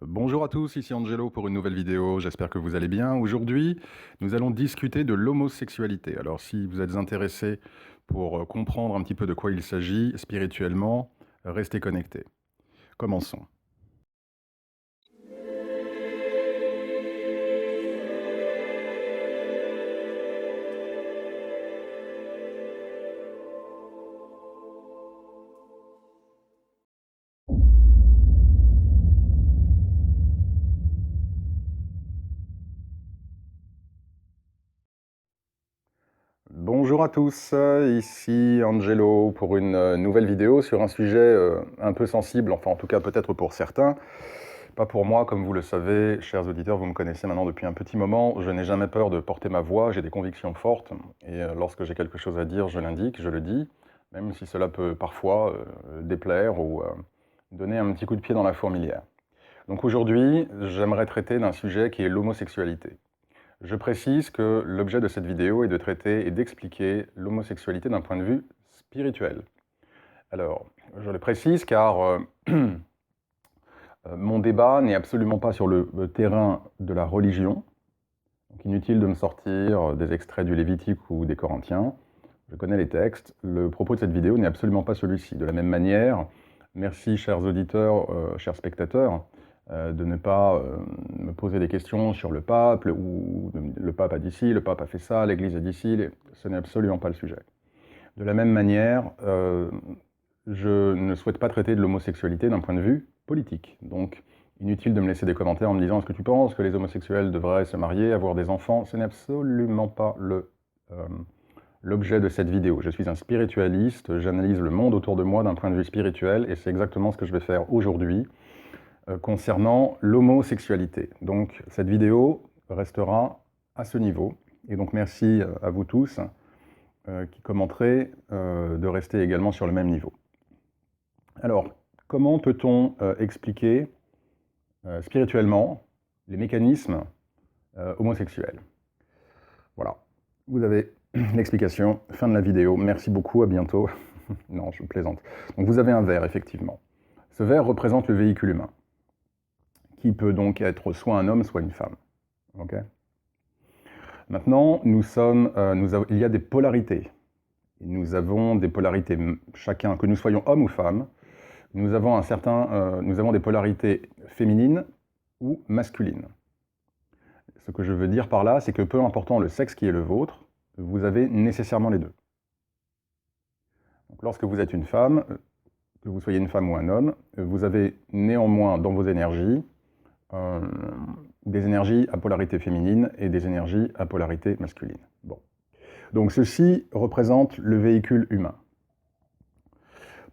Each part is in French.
Bonjour à tous, ici Angelo pour une nouvelle vidéo, j'espère que vous allez bien. Aujourd'hui, nous allons discuter de l'homosexualité. Alors si vous êtes intéressé pour comprendre un petit peu de quoi il s'agit spirituellement, restez connectés. Commençons. Bonjour à tous, ici Angelo pour une nouvelle vidéo sur un sujet un peu sensible, enfin en tout cas peut-être pour certains. Pas pour moi, comme vous le savez, chers auditeurs, vous me connaissez maintenant depuis un petit moment, je n'ai jamais peur de porter ma voix, j'ai des convictions fortes, et lorsque j'ai quelque chose à dire, je l'indique, je le dis, même si cela peut parfois déplaire ou donner un petit coup de pied dans la fourmilière. Donc aujourd'hui, j'aimerais traiter d'un sujet qui est l'homosexualité. Je précise que l'objet de cette vidéo est de traiter et d'expliquer l'homosexualité d'un point de vue spirituel. Alors, je le précise car mon débat n'est absolument pas sur le terrain de la religion. Donc inutile de me sortir des extraits du Lévitique ou des Corinthiens. Je connais les textes. Le propos de cette vidéo n'est absolument pas celui-ci. De la même manière, merci chers auditeurs, chers spectateurs, de ne pas me poser des questions sur le pape, ou le pape a dit ci, le pape a fait ça, l'Église a dit ci, ce n'est absolument pas le sujet. De la même manière, je ne souhaite pas traiter de l'homosexualité d'un point de vue politique. Donc, inutile de me laisser des commentaires en me disant « Est-ce que tu penses que les homosexuels devraient se marier, avoir des enfants ?» Ce n'est absolument pas l'objet de cette vidéo. Je suis un spiritualiste, j'analyse le monde autour de moi d'un point de vue spirituel, et c'est exactement ce que je vais faire aujourd'hui concernant l'homosexualité. Donc, cette vidéo restera à ce niveau. Et donc, merci à vous tous qui commenterez de rester également sur le même niveau. Alors, comment peut-on expliquer spirituellement les mécanismes homosexuels? Voilà, vous avez l'explication, fin de la vidéo, merci beaucoup, à bientôt. Non, je plaisante. Donc vous avez un verre, effectivement. Ce verre représente le véhicule humain, qui peut donc être soit un homme, soit une femme. Okay. Maintenant, il y a des polarités. Nous avons des polarités, chacun, que nous soyons hommes ou femmes, nous avons des polarités féminines ou masculines. Ce que je veux dire par là, c'est que peu important le sexe qui est le vôtre, vous avez nécessairement les deux. Donc, lorsque vous êtes une femme, que vous soyez une femme ou un homme, vous avez néanmoins dans vos énergies des énergies à polarité féminine et des énergies à polarité masculine. Bon. Donc ceci représente le véhicule humain.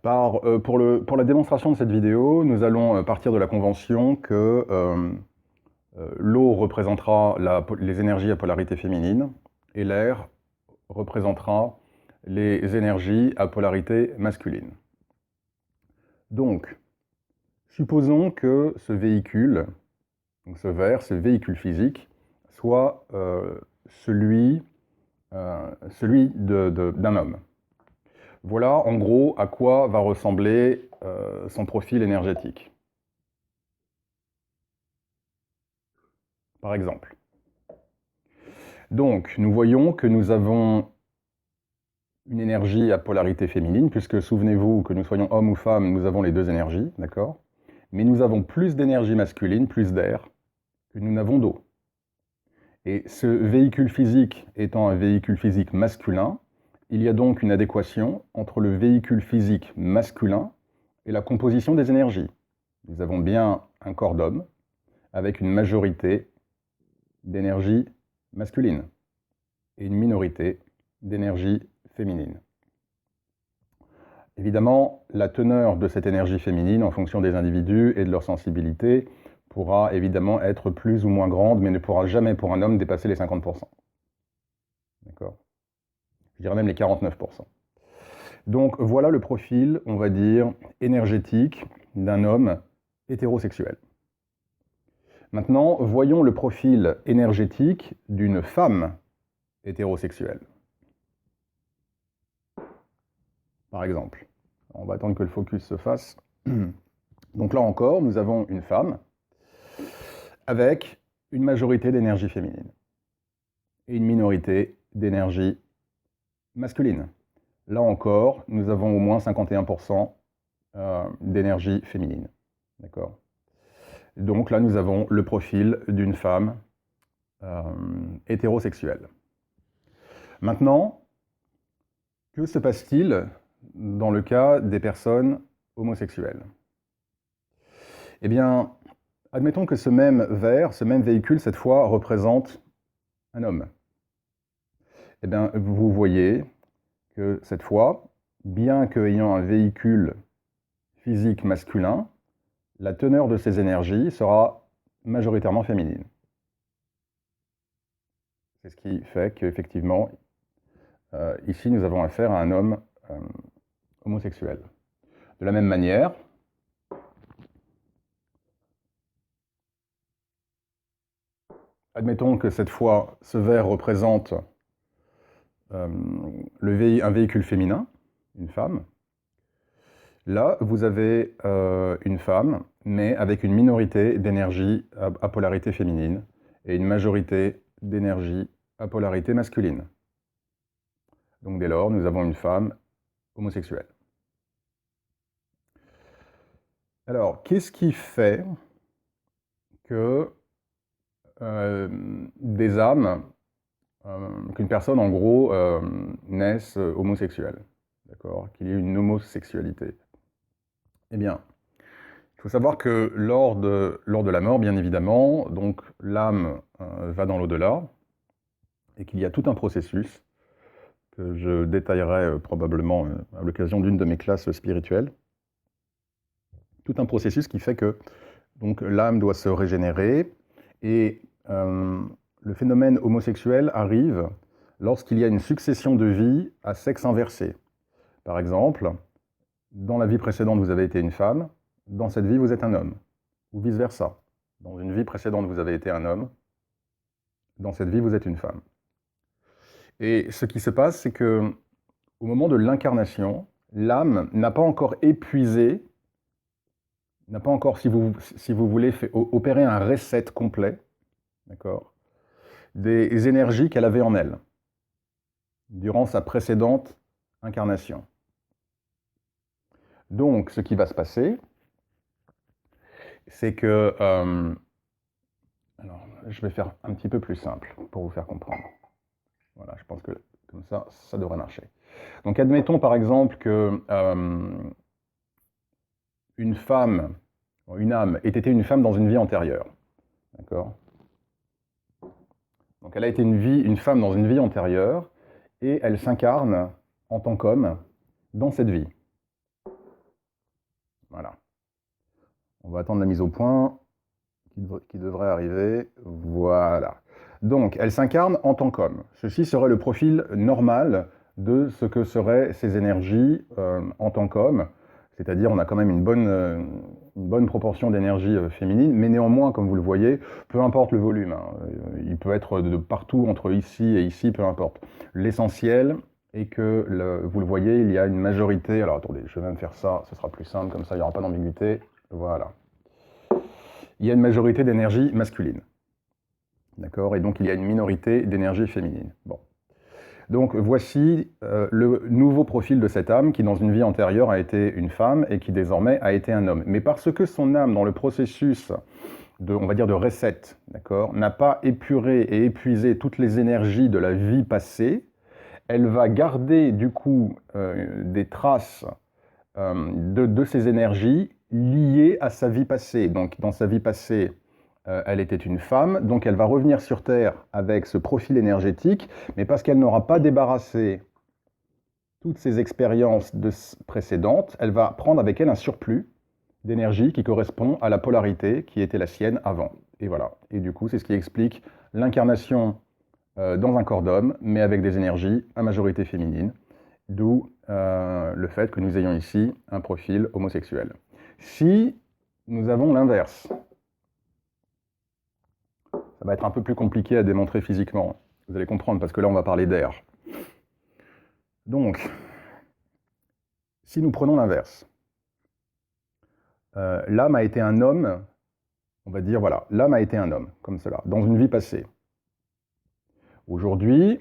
Pour la démonstration de cette vidéo, nous allons partir de la convention que l'eau représentera les énergies à polarité féminine et l'air représentera les énergies à polarité masculine. Donc, supposons que ce véhicule, donc ce verre, ce véhicule physique, soit celui d'un homme. Voilà en gros à quoi va ressembler son profil énergétique. Par exemple. Donc, nous voyons que nous avons une énergie à polarité féminine, puisque souvenez-vous que nous soyons hommes ou femmes, nous avons les deux énergies, d'accord? Mais nous avons plus d'énergie masculine, plus d'air, que nous n'avons d'eau. Et ce véhicule physique étant un véhicule physique masculin, il y a donc une adéquation entre le véhicule physique masculin et la composition des énergies. Nous avons bien un corps d'homme avec une majorité d'énergie masculine et une minorité d'énergie féminine. Évidemment, la teneur de cette énergie féminine en fonction des individus et de leur sensibilité pourra évidemment être plus ou moins grande, mais ne pourra jamais pour un homme dépasser les 50%. D'accord? Je dirais même les 49%. Donc voilà le profil, on va dire, énergétique d'un homme hétérosexuel. Maintenant, voyons le profil énergétique d'une femme hétérosexuelle. Par exemple, on va attendre que le focus se fasse. Donc là encore, nous avons une femme avec une majorité d'énergie féminine et une minorité d'énergie masculine. Là encore, nous avons au moins 51% d'énergie féminine. D'accord ? Donc là, nous avons le profil d'une femme hétérosexuelle. Maintenant, que se passe-t-il dans le cas des personnes homosexuelles? Eh bien, admettons que ce même verre, ce même véhicule, cette fois, représente un homme. Eh bien, vous voyez que cette fois, bien qu'ayant un véhicule physique masculin, la teneur de ces énergies sera majoritairement féminine. C'est ce qui fait qu'effectivement, ici, nous avons affaire à un homme homosexuel. De la même manière, admettons que cette fois, ce verre représente un véhicule féminin, une femme. Là, vous avez une femme, mais avec une minorité d'énergie à polarité féminine et une majorité d'énergie à polarité masculine. Donc dès lors, nous avons une femme homosexuelle. Alors, qu'est-ce qui fait que des âmes, qu'une personne en gros naisse homosexuelle, d'accord, qu'il y ait une homosexualité? Eh bien, il faut savoir que lors de la mort, bien évidemment, donc l'âme va dans l'au-delà, et qu'il y a tout un processus que je détaillerai probablement à l'occasion d'une de mes classes spirituelles. Tout un processus qui fait que donc l'âme doit se régénérer, et le phénomène homosexuel arrive lorsqu'il y a une succession de vies à sexe inversé. Par exemple, dans la vie précédente, vous avez été une femme, dans cette vie, vous êtes un homme, ou vice-versa. Dans une vie précédente, vous avez été un homme, dans cette vie, vous êtes une femme. Et ce qui se passe, c'est que au moment de l'incarnation, l'âme n'a pas encore épuisé, n'a pas encore, si vous voulez, opérer un reset complet, d'accord, des énergies qu'elle avait en elle, durant sa précédente incarnation. Donc, ce qui va se passer, c'est que... alors, je vais faire un petit peu plus simple pour vous faire comprendre. Voilà, je pense que comme ça, ça devrait marcher. Donc, admettons par exemple que une femme, une âme, ait été une femme dans une vie antérieure. D'accord ? Donc, elle a été une femme dans une vie antérieure, et elle s'incarne en tant qu'homme dans cette vie. Voilà. On va attendre la mise au point qui devrait arriver. Voilà. Donc, elle s'incarne en tant qu'homme. Ceci serait le profil normal de ce que seraient ces énergies en tant qu'homme. C'est-à-dire, on a quand même une bonne proportion d'énergie féminine, mais néanmoins, comme vous le voyez, peu importe le volume, hein, il peut être de partout, entre ici et ici, peu importe. L'essentiel est que, vous le voyez, il y a une majorité... Alors, attendez, je vais même faire ça, ce sera plus simple, comme ça, il n'y aura pas d'ambiguïté. Voilà. Il y a une majorité d'énergie masculine. D'accord ? Et donc, il y a une minorité d'énergie féminine. Bon. Donc, voici le nouveau profil de cette âme qui, dans une vie antérieure, a été une femme et qui, désormais, a été un homme. Mais parce que son âme, dans le processus on va dire, de reset, d'accord, n'a pas épuré et épuisé toutes les énergies de la vie passée, elle va garder, du coup, des traces de ces énergies liées à sa vie passée. Donc, dans sa vie passée, elle était une femme, donc elle va revenir sur Terre avec ce profil énergétique, mais parce qu'elle n'aura pas débarrassé toutes ses expériences précédentes, elle va prendre avec elle un surplus d'énergie qui correspond à la polarité qui était la sienne avant. Et voilà. Et du coup, c'est ce qui explique l'incarnation dans un corps d'homme, mais avec des énergies à majorité féminine, d'où le fait que nous ayons ici un profil homosexuel. Si nous avons l'inverse, ça va être un peu plus compliqué à démontrer physiquement. Vous allez comprendre, parce que là, on va parler d'air. Donc, si nous prenons l'inverse, l'âme a été un homme, on va dire, voilà, l'âme a été un homme, comme cela, dans une vie passée. Aujourd'hui,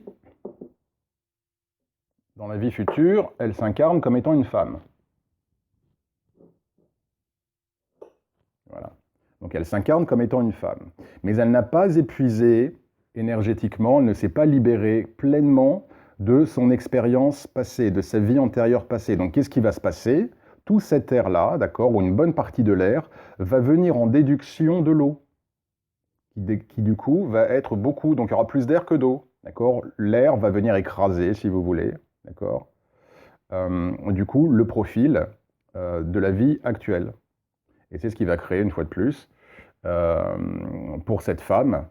dans la vie future, elle s'incarne comme étant une femme. Voilà. Donc elle s'incarne comme étant une femme. Mais elle n'a pas épuisé énergétiquement, elle ne s'est pas libérée pleinement de son expérience passée, de sa vie antérieure passée. Donc qu'est-ce qui va se passer? Tout cet air-là, d'accord, ou une bonne partie de l'air, va venir en déduction de l'eau, qui du coup va être beaucoup, donc il y aura plus d'air que d'eau, d'accord? L'air va venir écraser, si vous voulez, d'accord? Du coup, le profil de la vie actuelle. Et c'est ce qui va créer, une fois de plus, pour cette femme,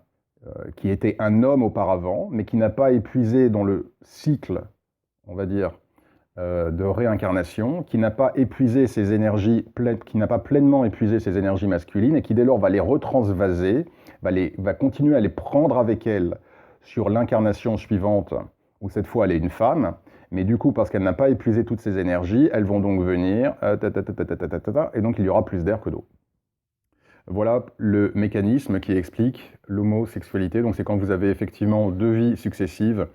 qui était un homme auparavant, mais qui n'a pas épuisé dans le cycle, on va dire, de réincarnation, qui n'a pas épuisé ses énergies, qui n'a pas pleinement épuisé ses énergies masculines, et qui dès lors va les retransvaser, va continuer à les prendre avec elle sur l'incarnation suivante, où cette fois elle est une femme, mais du coup, parce qu'elle n'a pas épuisé toutes ses énergies, elles vont donc venir, et donc il y aura plus d'air que d'eau. Voilà le mécanisme qui explique l'homosexualité. Donc c'est quand vous avez effectivement deux vies successives.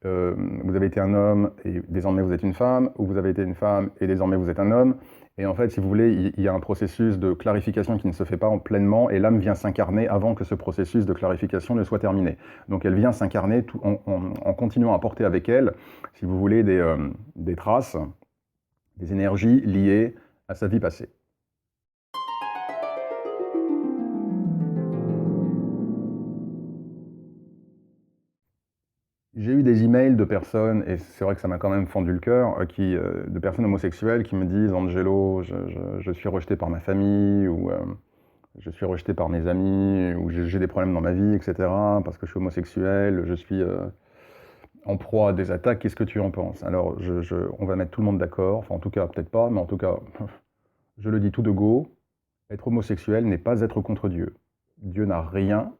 Vous avez été un homme et désormais vous êtes une femme, ou vous avez été une femme et désormais vous êtes un homme. Et en fait, si vous voulez, il y a un processus de clarification qui ne se fait pas pleinement, et l'âme vient s'incarner avant que ce processus de clarification ne soit terminé. Donc elle vient s'incarner en continuant à porter avec elle, si vous voulez, des traces, des énergies liées à sa vie passée. J'ai eu des emails de personnes, et c'est vrai que ça m'a quand même fendu le cœur, de personnes homosexuelles qui me disent « Angelo, je suis rejeté par ma famille » ou je suis rejeté par mes amis » ou « j'ai des problèmes dans ma vie, etc. parce que je suis homosexuel, je suis en proie à des attaques, qu'est-ce que tu en penses ?» Alors, on va mettre tout le monde d'accord, enfin en tout cas, peut-être pas, mais en tout cas, je le dis tout de go, être homosexuel n'est pas être contre Dieu. Dieu n'a rien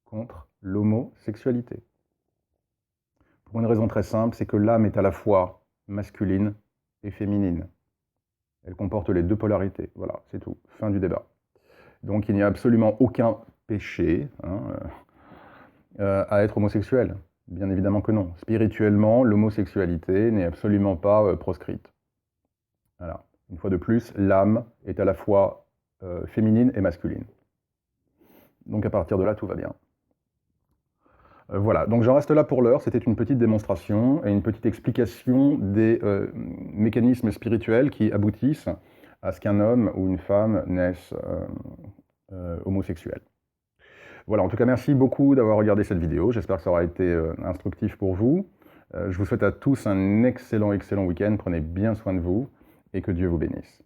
contre l'homosexualité. Pour une raison très simple, c'est que l'âme est à la fois masculine et féminine. Elle comporte les deux polarités. Voilà, c'est tout. Fin du débat. Donc il n'y a absolument aucun péché à être homosexuel. Bien évidemment que non. Spirituellement, l'homosexualité n'est absolument pas proscrite. Voilà. Une fois de plus, l'âme est à la fois féminine et masculine. Donc à partir de là, tout va bien. Voilà, donc j'en reste là pour l'heure. C'était une petite démonstration et une petite explication des mécanismes spirituels qui aboutissent à ce qu'un homme ou une femme naisse homosexuel. Voilà, en tout cas, merci beaucoup d'avoir regardé cette vidéo. J'espère que ça aura été instructif pour vous. Je vous souhaite à tous un excellent week-end. Prenez bien soin de vous et que Dieu vous bénisse.